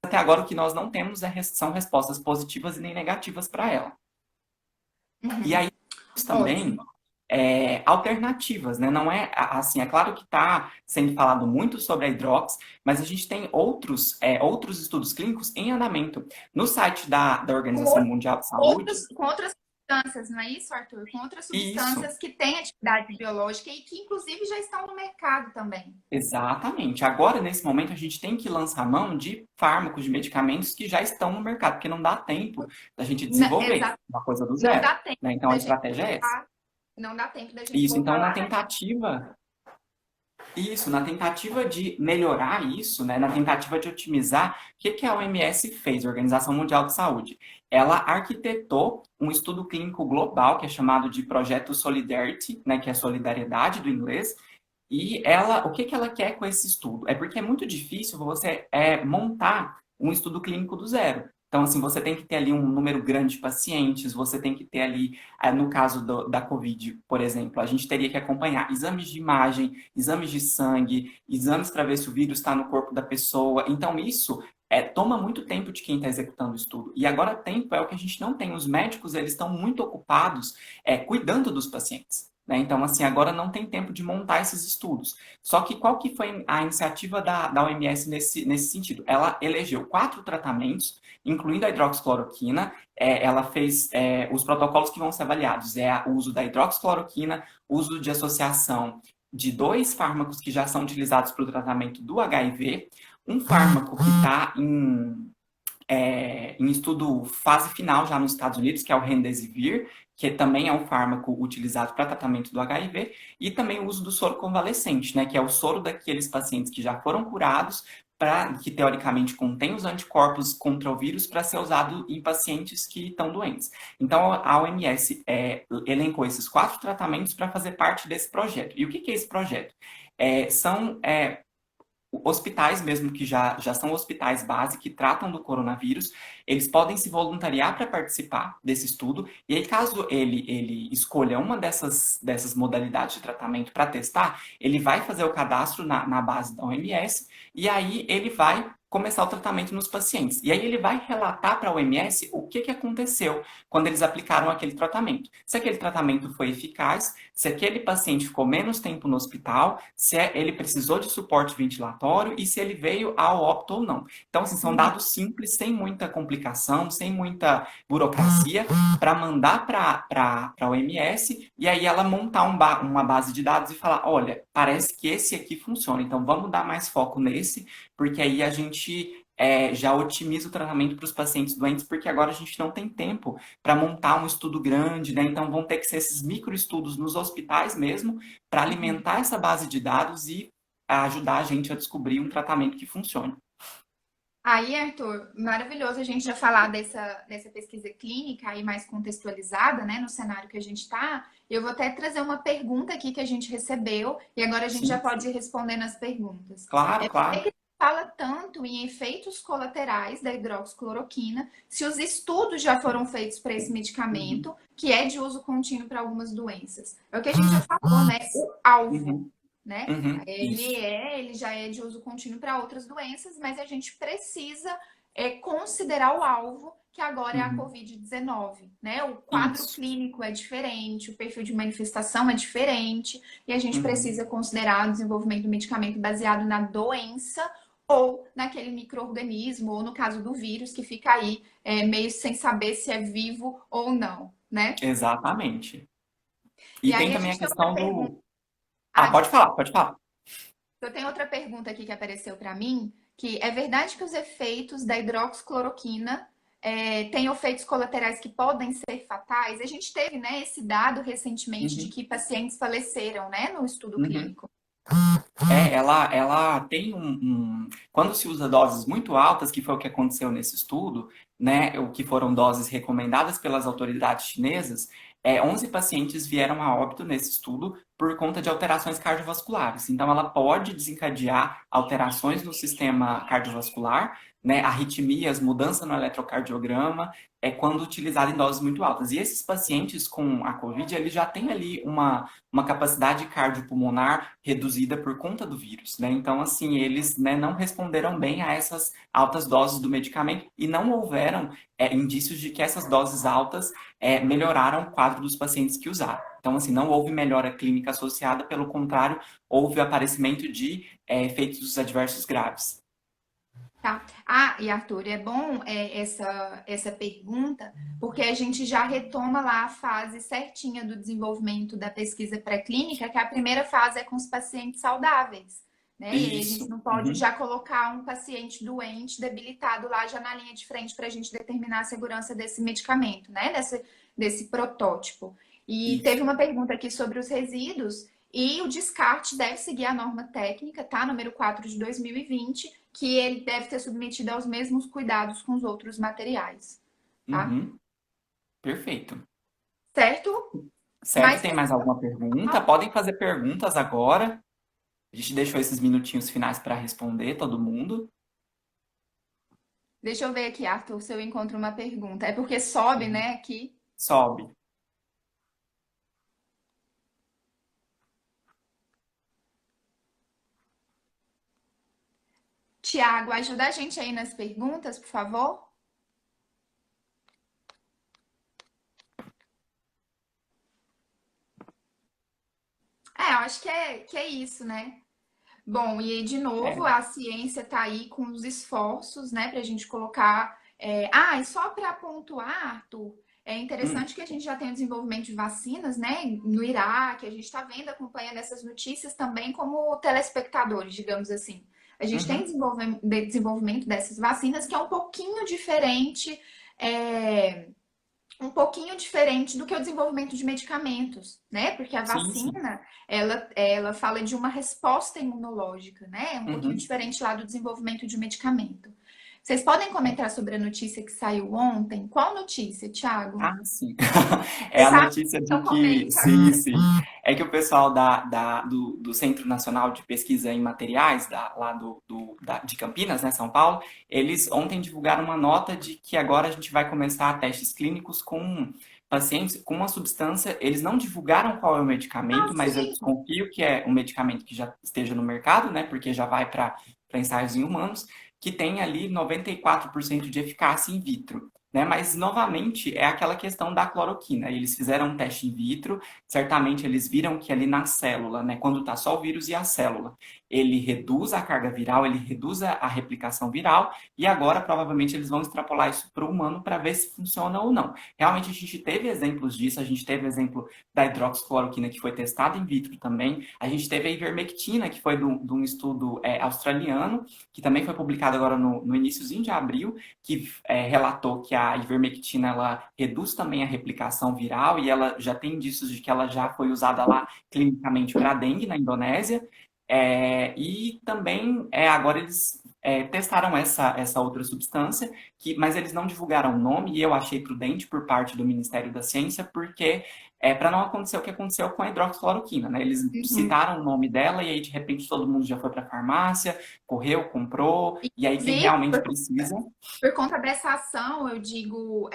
Até agora, o que nós não temos são respostas positivas e nem negativas para ela. E Uhum. aí, também Ótimo. alternativas, né? Não é assim, é claro que está sendo falado muito sobre a hidrox, mas a gente tem outros estudos clínicos em andamento. No site da Organização Mundial de Saúde, Com outras substâncias, não é isso, Arthur? Com outras e isso. substâncias que têm atividade biológica e que, inclusive, já estão no mercado também. Exatamente. Agora, nesse momento, a gente tem que lançar mão de fármacos, de medicamentos que já estão no mercado, porque não dá tempo da gente desenvolver Exato. uma coisa do Não zero, dá tempo né? Então, a da gente estratégia é essa. voltar, não dá tempo da gente Isso. voltar Então, lá atrás. na tentativa de melhorar isso, né, na tentativa de otimizar, o que a OMS fez, a Organização Mundial de Saúde? Ela arquitetou um estudo clínico global, que é chamado de Projeto Solidarity, né, que é solidariedade do inglês, E o que que ela quer com esse estudo? É porque é muito difícil você montar um estudo clínico do zero. Então, assim, você tem que ter ali um número grande de pacientes, você tem que ter ali, no caso da COVID, por exemplo, a gente teria que acompanhar exames de imagem, exames de sangue, exames para ver se o vírus está no corpo da pessoa. Então, isso toma muito tempo de quem está executando o estudo. E agora, tempo é o que a gente não tem. Os médicos, eles estão muito ocupados cuidando dos pacientes. Né? Então, assim, agora não tem tempo de montar esses estudos. Só que qual que foi a iniciativa da OMS nesse sentido? Ela elegeu 4 tratamentos, incluindo a hidroxicloroquina. Ela fez os protocolos que vão ser avaliados. O uso da hidroxicloroquina, uso de associação de 2 fármacos que já são utilizados para o tratamento do HIV, um fármaco que está em estudo fase final já nos Estados Unidos, que é o Remdesivir, que também é um fármaco utilizado para tratamento do HIV, e também o uso do soro convalescente, né, que é o soro daqueles pacientes que já foram curados, que teoricamente contém os anticorpos contra o vírus, para ser usado em pacientes que estão doentes. Então, a OMS elencou esses 4 tratamentos para fazer parte desse projeto. E o que é esse projeto? São hospitais mesmo, que já são hospitais base, que tratam do coronavírus, eles podem se voluntariar para participar desse estudo, e aí caso ele escolha uma dessas modalidades de tratamento para testar, ele vai fazer o cadastro na base da OMS, e aí ele vai começar o tratamento nos pacientes. E aí ele vai relatar para a OMS o que aconteceu quando eles aplicaram aquele tratamento. Se aquele tratamento foi eficaz, se aquele paciente ficou menos tempo no hospital, se ele precisou de suporte ventilatório e se ele veio ao óbito ou não. Então, assim, são dados simples, sem muita complicação, sem muita burocracia, para mandar para a OMS e aí ela montar uma base de dados e falar, olha, parece que esse aqui funciona, então vamos dar mais foco nesse, porque aí a gente já otimiza o tratamento para os pacientes doentes, porque agora a gente não tem tempo para montar um estudo grande, né? Então vão ter que ser esses microestudos nos hospitais mesmo, para alimentar essa base de dados e ajudar a gente a descobrir um tratamento que funcione. Aí, Arthur, maravilhoso a gente já falar dessa pesquisa clínica aí mais contextualizada, né, no cenário que a gente está. Eu vou até trazer uma pergunta aqui que a gente recebeu e agora a gente já Sim, pode ir respondendo as perguntas. claro, Por que claro. que fala tanto em efeitos colaterais da hidroxicloroquina, se os estudos já foram feitos para esse Uhum, medicamento, que é de uso contínuo para algumas doenças? É o que a gente já falou, né? O alvo, uhum, né? uhum, isso. Ele já é de uso contínuo para outras doenças, mas a gente precisa considerar o alvo, que agora é a Uhum, Covid-19, né? O quadro isso. clínico é diferente, o perfil de manifestação é diferente, e a gente Uhum. precisa considerar o desenvolvimento do medicamento baseado na doença ou naquele micro-organismo, ou no caso do vírus, que fica aí meio sem saber se é vivo ou não, né? Exatamente. E E tem aí a também a gente tem outra questão pergunta. do. Ah, Ah, pode desculpa. falar, pode falar. Eu tenho outra pergunta aqui que apareceu para mim, que é verdade que os efeitos da hidroxicloroquina têm efeitos colaterais que podem ser fatais? A gente teve, né, esse dado recentemente de Uhum, que pacientes faleceram, né, no estudo uhum. clínico. Ela tem Quando se usa doses muito altas, que foi o que aconteceu nesse estudo, né, o que foram doses recomendadas pelas autoridades chinesas, 11 pacientes vieram a óbito nesse estudo por conta de alterações cardiovasculares. Então, ela pode desencadear alterações no sistema cardiovascular, né, arritmias, mudança no eletrocardiograma, quando utilizada em doses muito altas. E esses pacientes com a COVID, eles já têm ali uma capacidade cardiopulmonar reduzida por conta do vírus, né? Então, assim, eles, né, não responderam bem a essas altas doses do medicamento e não houveram indícios de que essas doses altas melhoraram o quadro dos pacientes que usaram. Então, assim, não houve melhora clínica associada, pelo contrário, houve aparecimento de efeitos adversos graves. Tá. Ah, e Arthur, é bom essa pergunta, porque a gente já retoma lá a fase certinha do desenvolvimento da pesquisa pré-clínica, que a primeira fase é com os pacientes saudáveis, né? E aí a gente Isso. não pode Uhum. já colocar um paciente doente, debilitado lá já na linha de frente para a gente determinar a segurança desse medicamento, né? Desse protótipo. E teve Isso. uma pergunta aqui sobre os resíduos. E o descarte deve seguir a norma técnica, tá? Número 4 de 2020, que ele deve ter submetido aos mesmos cuidados com os outros materiais, tá? Uhum. Perfeito. Certo? Certo? Mais Tem questão? mais alguma pergunta? Podem fazer perguntas agora. A gente deixou esses minutinhos finais para responder todo mundo. Deixa eu ver aqui, Arthur, se eu encontro uma pergunta. É porque sobe, Uhum. né, aqui. Sobe. Tiago, ajuda a gente aí nas perguntas, por favor. Eu acho que é isso, né? Bom, e aí, de novo, É. a ciência está aí com os esforços, né, para a gente colocar. E só para pontuar, Arthur, é Hum, interessante que a gente já tem o desenvolvimento de vacinas, né, no Iraque, a gente está vendo, acompanhando essas notícias também como telespectadores, digamos assim. A gente tem uhum. desenvolvimento dessas vacinas que é é, um pouquinho diferente do que o desenvolvimento de medicamentos, né? Porque a Sim, sim. vacina, ela fala de uma resposta imunológica, né? É um pouquinho Uhum. diferente lá do desenvolvimento de medicamento. Vocês podem comentar sobre a notícia que saiu ontem? Qual notícia, Thiago? Ah, sim. Você É a sabe? notícia de Então que, comenta. sim, sim, é que o pessoal do Centro Nacional de Pesquisa em Materiais, lá de Campinas, né, São Paulo, eles ontem divulgaram uma nota de que agora a gente vai começar testes clínicos com pacientes com uma substância. Eles não divulgaram qual é o Ah, medicamento, mas eu sim. desconfio que é um medicamento que já esteja no mercado, né, porque já vai para ensaios em humanos, que tem ali 94% de eficácia in vitro. Né? Mas, novamente, é aquela questão da cloroquina. Eles fizeram um teste in vitro, certamente eles viram que ali na célula, né, quando está só o vírus e a célula, ele reduz a carga viral, ele reduz a replicação viral, e agora provavelmente eles vão extrapolar isso para o humano para ver se funciona ou não. Realmente a gente teve exemplos disso, a gente teve exemplo da hidroxicloroquina que foi testada in vitro também, a gente teve a ivermectina, que foi de um estudo australiano, que também foi publicado agora no iníciozinho de abril, que relatou que a ivermectina ela reduz também a replicação viral e ela já tem indícios de que ela já foi usada lá clinicamente para dengue na Indonésia. E também agora eles testaram essa outra substância, mas eles não divulgaram o nome e eu achei prudente por parte do Ministério da Ciência, porque para não acontecer o que aconteceu com a hidroxicloroquina, né? Eles Uhum. citaram o nome dela e aí de repente todo mundo já foi para a farmácia, correu, comprou, e aí quem Inclusive, realmente precisa. por conta dessa ação, eu digo,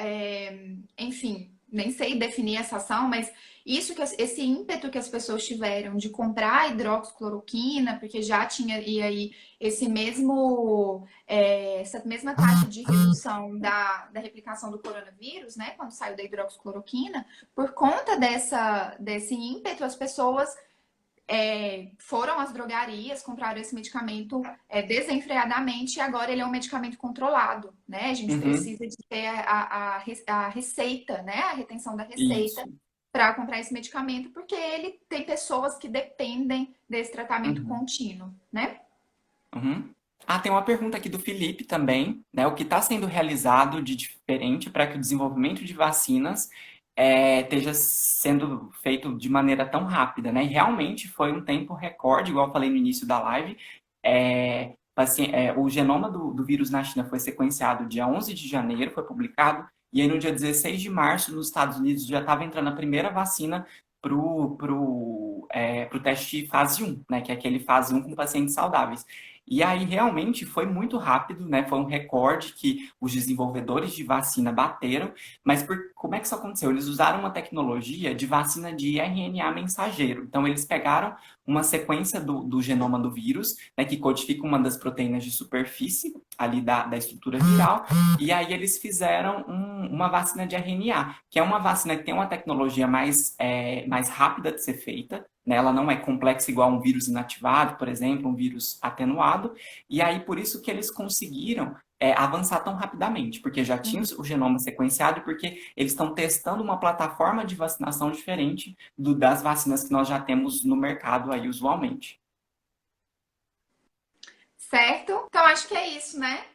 enfim, nem sei definir essa ação, mas esse ímpeto que as pessoas tiveram de comprar hidroxicloroquina, porque já tinha e aí essa mesma taxa de redução da replicação do coronavírus, né, quando saiu da hidroxicloroquina, por conta desse ímpeto, as pessoas foram às drogarias, compraram esse medicamento desenfreadamente e agora ele é um medicamento controlado, né? A gente Uhum, precisa de ter a receita, né? A retenção da receita isso. para comprar esse medicamento, porque ele tem pessoas que dependem desse tratamento Uhum, contínuo, né? uhum. Ah, tem uma pergunta aqui do Felipe também, né? O que está sendo realizado de diferente para que o desenvolvimento de vacinas esteja sendo feito de maneira tão rápida, né? E realmente foi um tempo recorde, igual eu falei no início da live. O genoma do vírus na China foi sequenciado dia 11 de janeiro, foi publicado, e aí no dia 16 de março, nos Estados Unidos, já estava entrando a primeira vacina pro teste fase 1, né? Que é aquele fase 1 com pacientes saudáveis. E aí realmente foi muito rápido, né? Foi um recorde que os desenvolvedores de vacina bateram. Mas como é que isso aconteceu? Eles usaram uma tecnologia de vacina de RNA mensageiro. Então eles pegaram uma sequência do genoma do vírus, né, que codifica uma das proteínas de superfície ali da estrutura viral, e aí eles fizeram uma vacina de RNA, que é uma vacina que tem uma tecnologia mais rápida de ser feita, né? Ela não é complexa igual um vírus inativado, por exemplo, um vírus atenuado, e aí por isso que eles conseguiram avançar tão rapidamente, porque já tinha o genoma sequenciado e porque eles estão testando uma plataforma de vacinação diferente das vacinas que nós já temos no mercado aí usualmente. Certo? Então acho que é isso, né?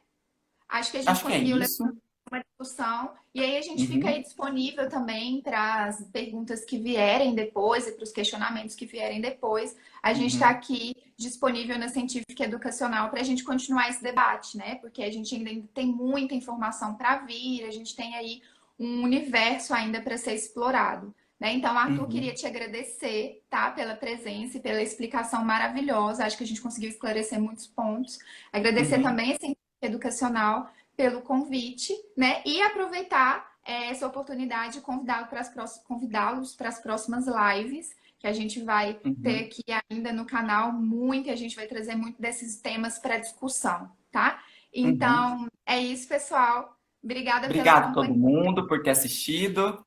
Acho que a gente Acho que é conseguiu isso. uma discussão. E aí a gente fica aí Uhum, disponível também para as perguntas que vierem depois e para os questionamentos que vierem depois. A gente está uhum, aqui disponível na Científica Educacional para a gente continuar esse debate, né? Porque a gente ainda tem muita informação para vir, a gente tem aí um universo ainda para ser explorado. né? Então, Arthur, queria Uhum, te agradecer, tá? Pela presença e pela explicação maravilhosa. Acho que a gente conseguiu esclarecer muitos pontos. Agradecer uhum, também esse educacional pelo convite, né? E aproveitar essa oportunidade de convidá-los para as próximas lives que a gente vai ter uhum, aqui ainda no canal muito, e a gente vai trazer muito desses temas para discussão, tá? uhum. Então, é isso, pessoal. Obrigada pela Obrigado a todo companhia mundo por ter assistido.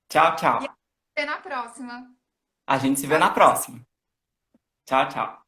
Tchau, e tchau. até na próxima. A gente se vê Tchau, na próxima. Tchau, tchau.